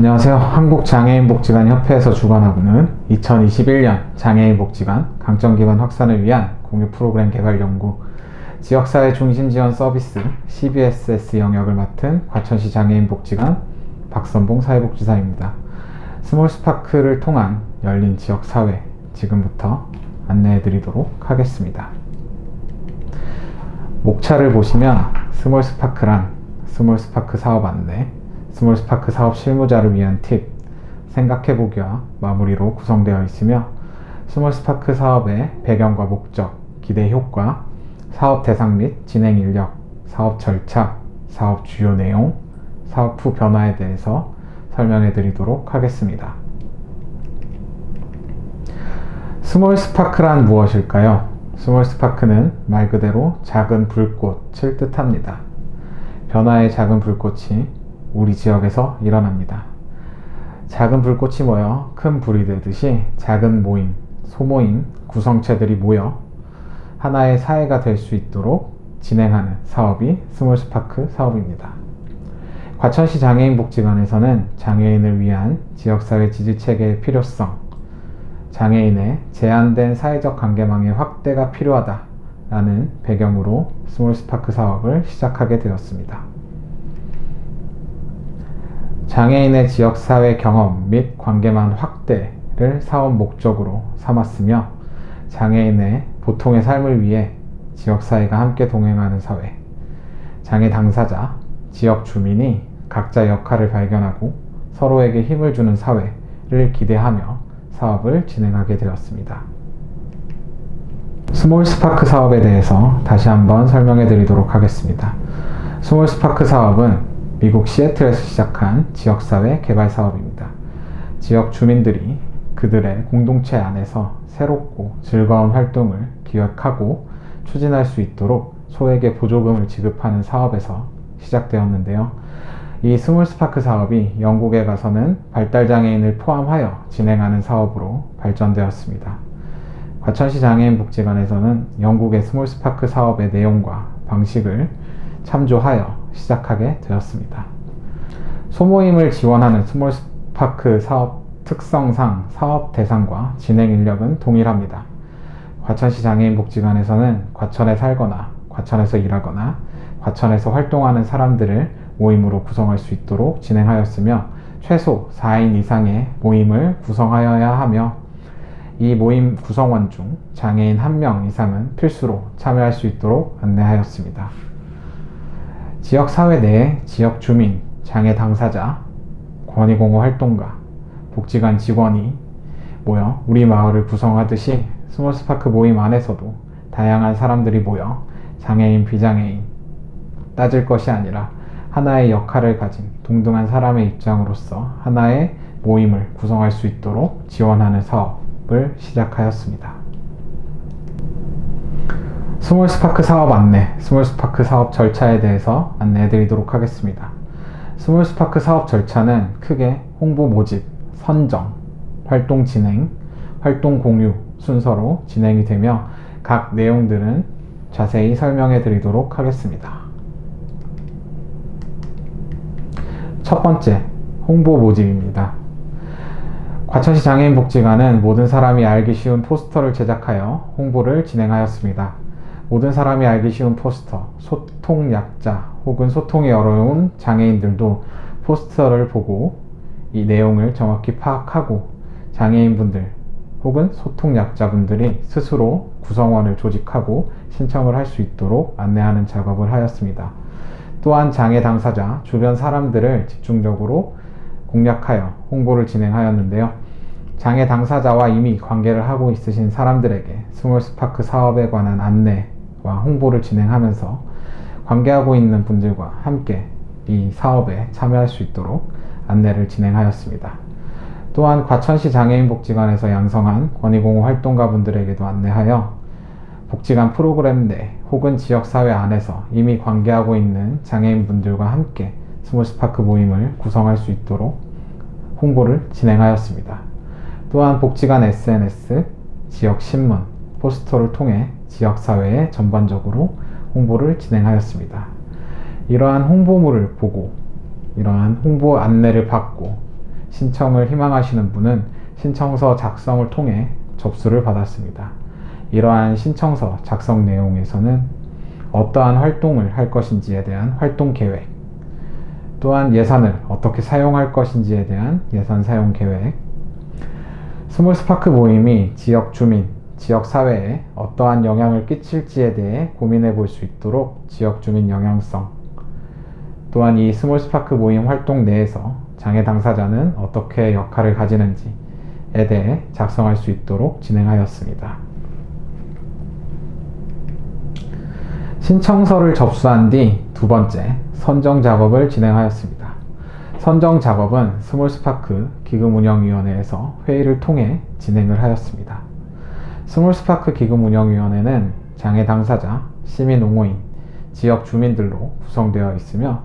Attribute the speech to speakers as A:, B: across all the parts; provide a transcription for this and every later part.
A: 안녕하세요. 한국장애인복지관협회에서 주관하고는 2021년 장애인복지관 강점기반 확산을 위한 공유 프로그램 개발 연구 지역사회 중심지원 서비스 CBSS 영역을 맡은 과천시 장애인복지관 박선봉 사회복지사입니다. 스몰스파크를 통한 열린 지역사회 지금부터 안내해 드리도록 하겠습니다. 목차를 보시면 스몰스파크란 스몰스파크 사업 안내, 스몰스파크 사업 실무자를 위한 팁, 생각해보기와 마무리로 구성되어 있으며 스몰스파크 사업의 배경과 목적, 기대 효과, 사업 대상 및 진행 인력, 사업 절차, 사업 주요 내용, 사업 후 변화에 대해서 설명해 드리도록 하겠습니다. 스몰스파크란 무엇일까요? 스몰스파크는 말 그대로 작은 불꽃을 뜻합니다. 변화의 작은 불꽃이 우리 지역에서 일어납니다. 작은 불꽃이 모여 큰 불이 되듯이 작은 모임, 소모임, 구성체들이 모여 하나의 사회가 될 수 있도록 진행하는 사업이 스몰스파크 사업입니다. 과천시 장애인복지관에서는 장애인을 위한 지역사회 지지체계의 필요성, 장애인의 제한된 사회적 관계망의 확대가 필요하다라는 배경으로 스몰스파크 사업을 시작하게 되었습니다. 장애인의 지역사회 경험 및 관계망 확대를 사업 목적으로 삼았으며 장애인의 보통의 삶을 위해 지역사회가 함께 동행하는 사회, 장애 당사자, 지역 주민이 각자 역할을 발견하고 서로에게 힘을 주는 사회를 기대하며 사업을 진행하게 되었습니다. 스몰스파크 사업에 대해서 다시 한번 설명해 드리도록 하겠습니다. 스몰스파크 사업은 미국 시애틀에서 시작한 지역사회 개발 사업입니다. 지역 주민들이 그들의 공동체 안에서 새롭고 즐거운 활동을 기획하고 추진할 수 있도록 소에게 보조금을 지급하는 사업에서 시작되었는데요. 이 스몰스파크 사업이 영국에 가서는 발달장애인을 포함하여 진행하는 사업으로 발전되었습니다. 과천시 장애인복지관에서는 영국의 스몰스파크 사업의 내용과 방식을 참조하여 시작하게 되었습니다. 소모임을 지원하는 스몰스파크 사업 특성상 사업 대상과 진행 인력은 동일합니다. 과천시 장애인복지관에서는 과천에 살거나 과천에서 일하거나 과천에서 활동하는 사람들을 모임으로 구성할 수 있도록 진행하였으며 최소 4인 이상의 모임을 구성하여야 하며 이 모임 구성원 중 장애인 1명 이상은 필수로 참여할 수 있도록 안내하였습니다. 지역사회 내에 지역 주민, 장애 당사자, 권익공호 활동가, 복지관 직원이 모여 우리 마을을 구성하듯이 스몰스파크 모임 안에서도 다양한 사람들이 모여 장애인, 비장애인 따질 것이 아니라 하나의 역할을 가진 동등한 사람의 입장으로서 하나의 모임을 구성할 수 있도록 지원하는 사업을 시작하였습니다. 스몰스파크 사업 안내, 스몰스파크 사업 절차에 대해서 안내해 드리도록 하겠습니다. 스몰스파크 사업 절차는 크게 홍보 모집, 선정, 활동 진행, 활동 공유 순서로 진행이 되며 각 내용들은 자세히 설명해 드리도록 하겠습니다. 첫 번째, 홍보 모집입니다. 과천시 장애인복지관은 모든 사람이 알기 쉬운 포스터를 제작하여 홍보를 진행하였습니다. 모든 사람이 알기 쉬운 포스터, 소통 약자 혹은 소통이 어려운 장애인들도 포스터를 보고 이 내용을 정확히 파악하고 장애인분들 혹은 소통 약자분들이 스스로 구성원을 조직하고 신청을 할 수 있도록 안내하는 작업을 하였습니다. 또한 장애 당사자, 주변 사람들을 집중적으로 공략하여 홍보를 진행하였는데요. 장애 당사자와 이미 관계를 하고 있으신 사람들에게 스몰스파크 사업에 관한 안내와 홍보를 진행하면서 관계하고 있는 분들과 함께 이 사업에 참여할 수 있도록 안내를 진행하였습니다. 또한 과천시 장애인복지관에서 양성한 권익공호 활동가분들에게도 안내하여 복지관 프로그램 내 혹은 지역사회 안에서 이미 관계하고 있는 장애인분들과 함께 스몰스파크 모임을 구성할 수 있도록 홍보를 진행하였습니다. 또한 복지관 SNS, 지역신문, 포스터를 통해 지역사회에 전반적으로 홍보를 진행하였습니다. 이러한 홍보물을 보고 이러한 홍보 안내를 받고 신청을 희망하시는 분은 신청서 작성을 통해 접수를 받았습니다. 이러한 신청서 작성 내용에서는 어떠한 활동을 할 것인지에 대한 활동 계획, 또한 예산을 어떻게 사용할 것인지에 대한 예산 사용 계획, 스몰스파크 모임이 지역 주민, 지역 사회에 어떠한 영향을 끼칠지에 대해 고민해 볼 수 있도록 지역 주민 영향성, 또한 이 스몰스파크 모임 활동 내에서 장애 당사자는 어떻게 역할을 가지는지에 대해 작성할 수 있도록 진행하였습니다. 신청서를 접수한 뒤 두 번째, 선정 작업을 진행하였습니다. 선정 작업은 스몰스파크 기금운영위원회에서 회의를 통해 진행을 하였습니다. 스몰스파크 기금운영위원회는 장애 당사자, 시민 옹호인, 지역 주민들로 구성되어 있으며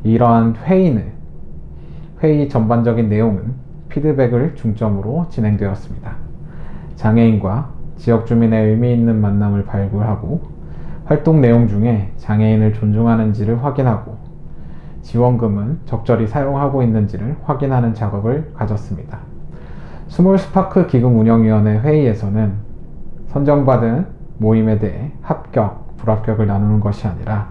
A: 이러한 회의 전반적인 내용은 피드백을 중점으로 진행되었습니다. 장애인과 지역 주민의 의미 있는 만남을 발굴하고 활동 내용 중에 장애인을 존중하는지를 확인하고 지원금은 적절히 사용하고 있는지를 확인하는 작업을 가졌습니다. 스몰스파크 기금운영위원회 회의에서는 선정받은 모임에 대해 합격, 불합격을 나누는 것이 아니라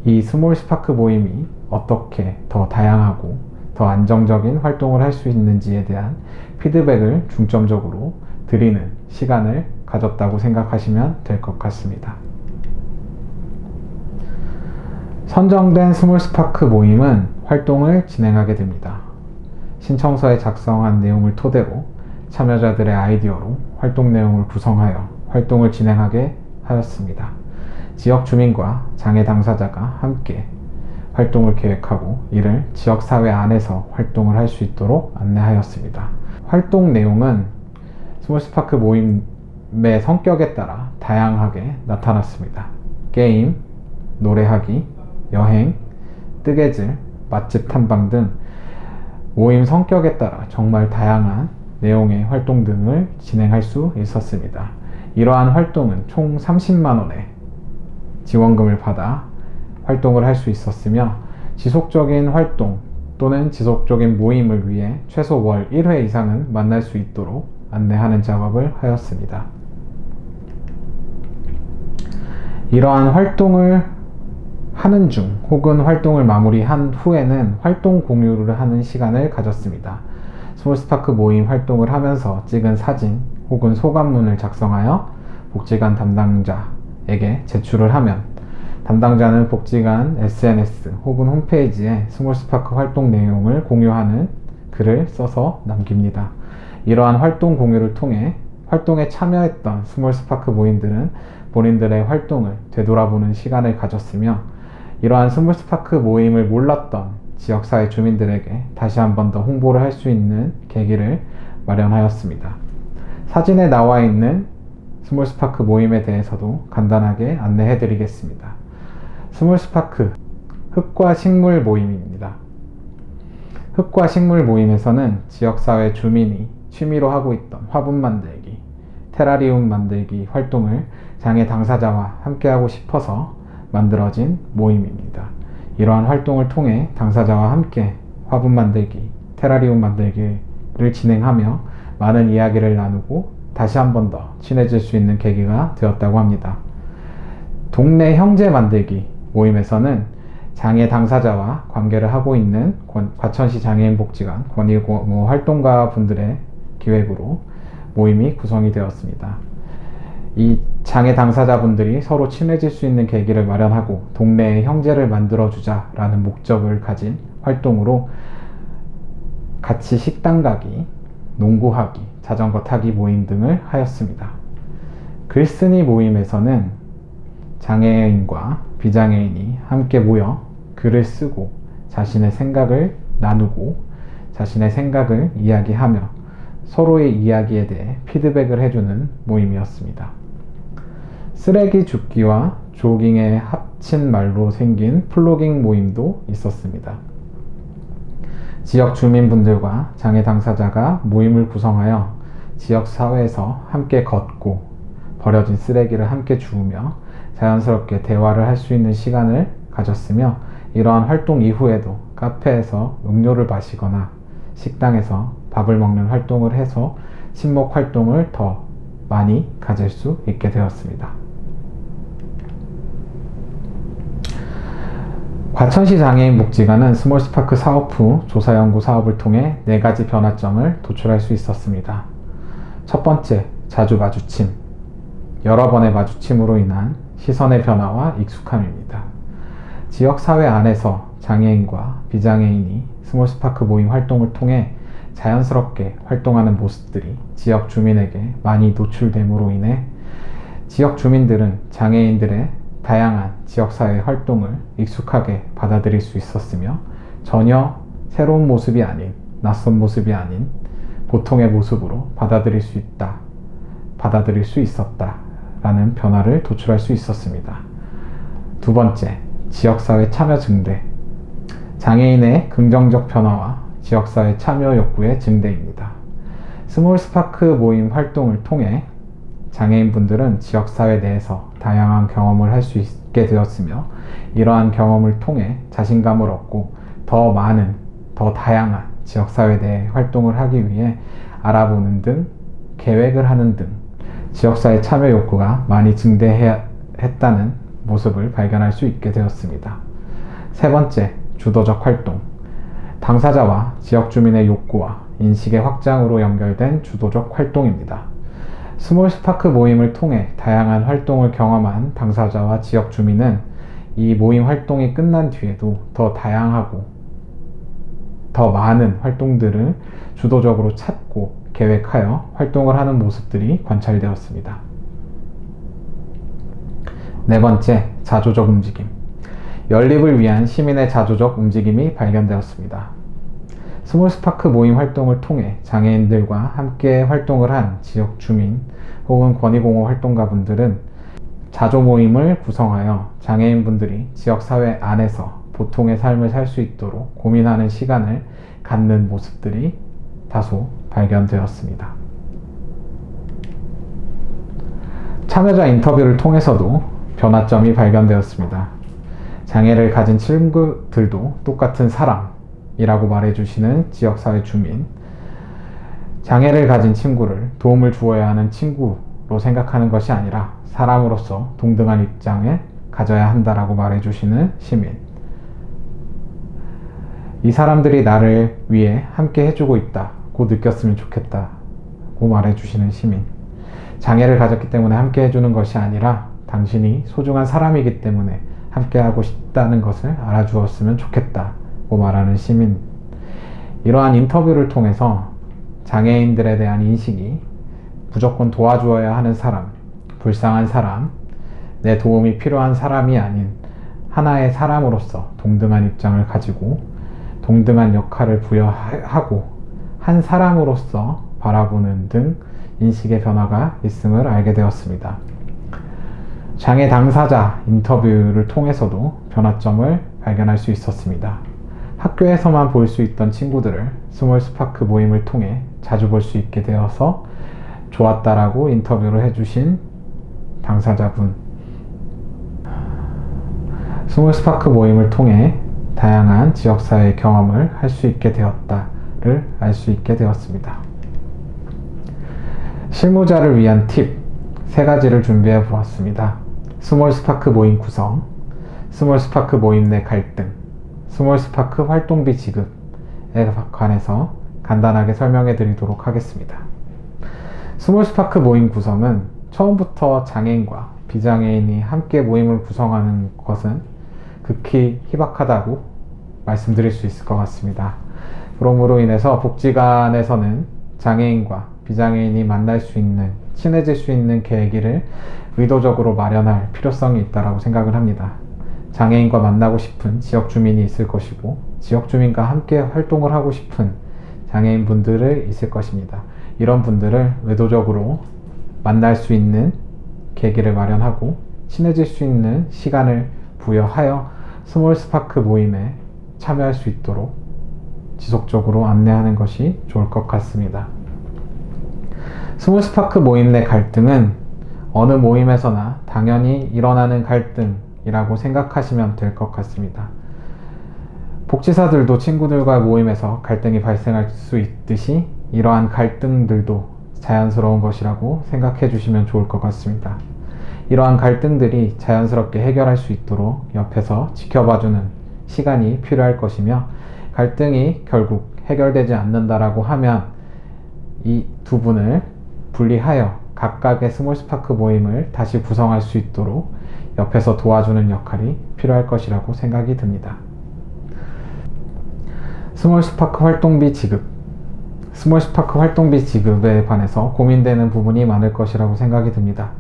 A: 이 스몰스파크 모임이 어떻게 더 다양하고 더 안정적인 활동을 할 수 있는지에 대한 피드백을 중점적으로 드리는 시간을 가졌다고 생각하시면 될 것 같습니다. 선정된 스몰스파크 모임은 활동을 진행하게 됩니다. 신청서에 작성한 내용을 토대로 참여자들의 아이디어로 활동 내용을 구성하여 활동을 진행하게 하였습니다. 지역 주민과 장애 당사자가 함께 활동을 계획하고 이를 지역사회 안에서 활동을 할 수 있도록 안내하였습니다. 활동 내용은 스몰스파크 모임의 성격에 따라 다양하게 나타났습니다. 게임, 노래하기, 여행, 뜨개질, 맛집 탐방 등 모임 성격에 따라 정말 다양한 내용의 활동 등을 진행할 수 있었습니다. 이러한 활동은 총 30만원의 지원금을 받아 활동을 할 수 있었으며 지속적인 활동 또는 지속적인 모임을 위해 최소 월 1회 이상은 만날 수 있도록 안내하는 작업을 하였습니다. 이러한 활동을 하는 중 혹은 활동을 마무리한 후에는 활동 공유를 하는 시간을 가졌습니다. 스몰스파크 모임 활동을 하면서 찍은 사진 혹은 소감문을 작성하여 복지관 담당자에게 제출을 하면 담당자는 복지관 SNS 혹은 홈페이지에 스몰스파크 활동 내용을 공유하는 글을 써서 남깁니다. 이러한 활동 공유를 통해 활동에 참여했던 스몰스파크 모임들은 본인들의 활동을 되돌아보는 시간을 가졌으며 이러한 스몰스파크 모임을 몰랐던 지역사회 주민들에게 다시 한 번 더 홍보를 할 수 있는 계기를 마련하였습니다. 사진에 나와 있는 스몰스파크 모임에 대해서도 간단하게 안내해 드리겠습니다. 스몰스파크 흙과 식물 모임입니다. 흙과 식물 모임에서는 지역사회 주민이 취미로 하고 있던 화분 만들기, 테라리움 만들기 활동을 장애 당사자와 함께하고 싶어서 만들어진 모임입니다. 이러한 활동을 통해 당사자와 함께 화분 만들기, 테라리움 만들기를 진행하며 많은 이야기를 나누고 다시 한 번 더 친해질 수 있는 계기가 되었다고 합니다. 동네 형제 만들기 모임에서는 장애 당사자와 관계를 하고 있는 과천시 장애인복지관 권익 활동가 분들의 기획으로 모임이 구성이 되었습니다. 이 장애 당사자분들이 서로 친해질 수 있는 계기를 마련하고 동네의 형제를 만들어주자 라는 목적을 가진 활동으로 같이 식당 가기, 농구하기, 자전거 타기 모임 등을 하였습니다. 글쓰기 모임에서는 장애인과 비장애인이 함께 모여 글을 쓰고 자신의 생각을 나누고 자신의 생각을 이야기하며 서로의 이야기에 대해 피드백을 해주는 모임이었습니다. 쓰레기 줍기와 조깅의 합친 말로 생긴 플로깅 모임도 있었습니다. 지역 주민분들과 장애 당사자가 모임을 구성하여 지역 사회에서 함께 걷고 버려진 쓰레기를 함께 주우며 자연스럽게 대화를 할 수 있는 시간을 가졌으며 이러한 활동 이후에도 카페에서 음료를 마시거나 식당에서 밥을 먹는 활동을 해서 친목 활동을 더 많이 가질 수 있게 되었습니다. 과천시 장애인 복지관은 스몰스파크 사업 후 조사 연구 사업을 통해 4가지 변화점을 도출할 수 있었습니다. 첫 번째, 자주 마주침. 여러 번의 마주침으로 인한 시선의 변화와 익숙함입니다. 지역사회 안에서 장애인과 비장애인이 스몰스파크 모임 활동을 통해 자연스럽게 활동하는 모습들이 지역 주민에게 많이 노출됨으로 인해 지역 주민들은 장애인들의 다양한 지역사회 활동을 익숙하게 받아들일 수 있었으며 전혀 새로운 모습이 아닌, 낯선 모습이 아닌 보통의 모습으로 받아들일 수 있었다 라는 변화를 도출할 수 있었습니다. 두 번째, 지역사회 참여 증대. 장애인의 긍정적 변화와 지역사회 참여 욕구의 증대입니다. 스몰스파크 모임 활동을 통해 장애인분들은 지역사회 내에서 다양한 경험을 할 수 있게 되었으며 이러한 경험을 통해 자신감을 얻고 더 많은, 더 다양한 지역사회 내 활동을 하기 위해 알아보는 등 계획을 하는 등 지역사회 참여 욕구가 많이 증대했다는 모습을 발견할 수 있게 되었습니다. 세 번째, 주도적 활동. 당사자와 지역 주민의 욕구와 인식의 확장으로 연결된 주도적 활동입니다. 스몰스파크 모임을 통해 다양한 활동을 경험한 당사자와 지역 주민은 이 모임 활동이 끝난 뒤에도 더 다양하고 더 많은 활동들을 주도적으로 찾고 계획하여 활동을 하는 모습들이 관찰되었습니다. 네 번째, 자조적 움직임. 연립을 위한 시민의 자조적 움직임이 발견되었습니다. 스몰스파크 모임 활동을 통해 장애인들과 함께 활동을 한 지역 주민 혹은 권익공헌 활동가분들은 자조 모임을 구성하여 장애인분들이 지역사회 안에서 보통의 삶을 살 수 있도록 고민하는 시간을 갖는 모습들이 다소 발견되었습니다. 참여자 인터뷰를 통해서도 변화점이 발견되었습니다. 장애를 가진 친구들도 똑같은 사람이라고 말해주시는 지역사회 주민, 장애를 가진 친구를 도움을 주어야 하는 친구로 생각하는 것이 아니라 사람으로서 동등한 입장을 가져야 한다라고 말해주시는 시민, 이 사람들이 나를 위해 함께 해주고 있다고 느꼈으면 좋겠다고 말해주시는 시민, 장애를 가졌기 때문에 함께 해주는 것이 아니라 당신이 소중한 사람이기 때문에 함께 하고 싶다는 것을 알아주었으면 좋겠다고 말하는 시민, 이러한 인터뷰를 통해서 장애인들에 대한 인식이 무조건 도와주어야 하는 사람, 불쌍한 사람, 내 도움이 필요한 사람이 아닌 하나의 사람으로서 동등한 입장을 가지고 동등한 역할을 부여하고 한 사람으로서 바라보는 등 인식의 변화가 있음을 알게 되었습니다. 장애 당사자 인터뷰를 통해서도 변화점을 발견할 수 있었습니다. 학교에서만 볼 수 있던 친구들을 스몰스파크 모임을 통해 자주 볼 수 있게 되어서 좋았다라고 인터뷰를 해주신 당사자분, 스몰스파크 모임을 통해 다양한 지역사회 경험을 할 수 있게 되었다를 알 수 있게 되었습니다. 실무자를 위한 팁 3가지를 준비해 보았습니다. 스몰스파크 모임 구성, 스몰스파크 모임 내 갈등, 스몰스파크 활동비 지급에 관해서 간단하게 설명해 드리도록 하겠습니다. 스몰스파크 모임 구성은 처음부터 장애인과 비장애인이 함께 모임을 구성하는 것은 극히 희박하다고 말씀드릴 수 있을 것 같습니다. 그러므로 인해서 복지관에서는 장애인과 비장애인이 만날 수 있는, 친해질 수 있는 계기를 의도적으로 마련할 필요성이 있다고 생각을 합니다. 장애인과 만나고 싶은 지역 주민이 있을 것이고 지역 주민과 함께 활동을 하고 싶은 장애인 분들이 있을 것입니다. 이런 분들을 의도적으로 만날 수 있는 계기를 마련하고 친해질 수 있는 시간을 부여하여 스몰스파크 모임에 참여할 수 있도록 지속적으로 안내하는 것이 좋을 것 같습니다. 스몰스파크 모임 내 갈등은 어느 모임에서나 당연히 일어나는 갈등이라고 생각하시면 될 것 같습니다. 복지사들도 친구들과 모임에서 갈등이 발생할 수 있듯이 이러한 갈등들도 자연스러운 것이라고 생각해 주시면 좋을 것 같습니다. 이러한 갈등들이 자연스럽게 해결할 수 있도록 옆에서 지켜봐주는 시간이 필요할 것이며, 갈등이 결국 해결되지 않는다라고 하면 이 두 분을 분리하여 각각의 스몰스파크 모임을 다시 구성할 수 있도록 옆에서 도와주는 역할이 필요할 것이라고 생각이 듭니다. 스몰스파크 활동비 지급. 스몰스파크 활동비 지급에 관해서 고민되는 부분이 많을 것이라고 생각이 듭니다.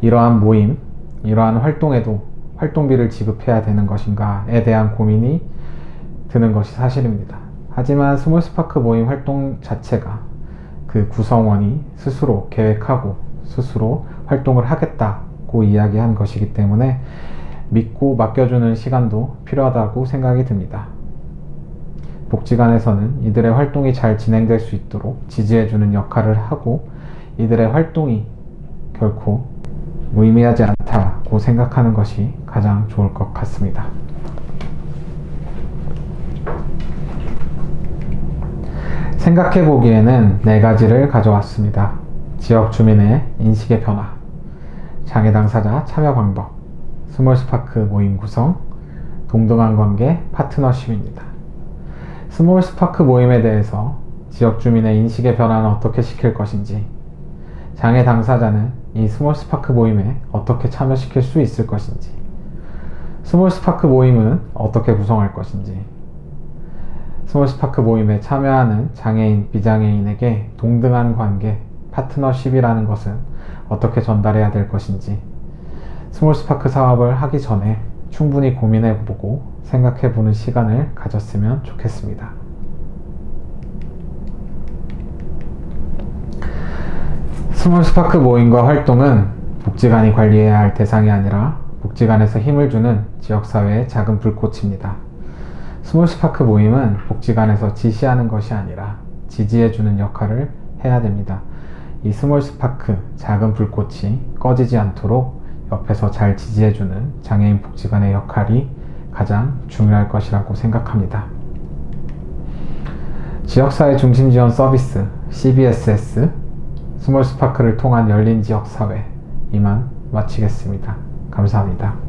A: 이러한 모임, 이러한 활동에도 활동비를 지급해야 되는 것인가에 대한 고민이 드는 것이 사실입니다. 하지만 스몰스파크 모임 활동 자체가 그 구성원이 스스로 계획하고 스스로 활동을 하겠다고 이야기한 것이기 때문에 믿고 맡겨주는 시간도 필요하다고 생각이 듭니다. 복지관에서는 이들의 활동이 잘 진행될 수 있도록 지지해주는 역할을 하고, 이들의 활동이 결코 무의미하지 않다고 생각하는 것이 가장 좋을 것 같습니다. 생각해보기에는 4가지를 가져왔습니다. 지역 주민의 인식의 변화, 장애 당사자 참여 방법, 스몰스파크 모임 구성, 동등한 관계 파트너십입니다. 스몰스파크 모임에 대해서 지역 주민의 인식의 변화는 어떻게 시킬 것인지, 장애 당사자는 이 스몰스파크 모임에 어떻게 참여시킬 수 있을 것인지, 스몰스파크 모임은 어떻게 구성할 것인지, 스몰스파크 모임에 참여하는 장애인, 비장애인에게 동등한 관계, 파트너십이라는 것은 어떻게 전달해야 될 것인지, 스몰스파크 사업을 하기 전에 충분히 고민해보고 생각해보는 시간을 가졌으면 좋겠습니다. 스몰스파크 모임과 활동은 복지관이 관리해야 할 대상이 아니라 복지관에서 힘을 주는 지역사회의 작은 불꽃입니다. 스몰스파크 모임은 복지관에서 지시하는 것이 아니라 지지해주는 역할을 해야 됩니다. 이 스몰스파크 작은 불꽃이 꺼지지 않도록 옆에서 잘 지지해주는 장애인 복지관의 역할이 가장 중요할 것이라고 생각합니다. 지역사회 중심지원 서비스 CBSS 스몰스파크를 통한 열린 지역사회, 이만 마치겠습니다. 감사합니다.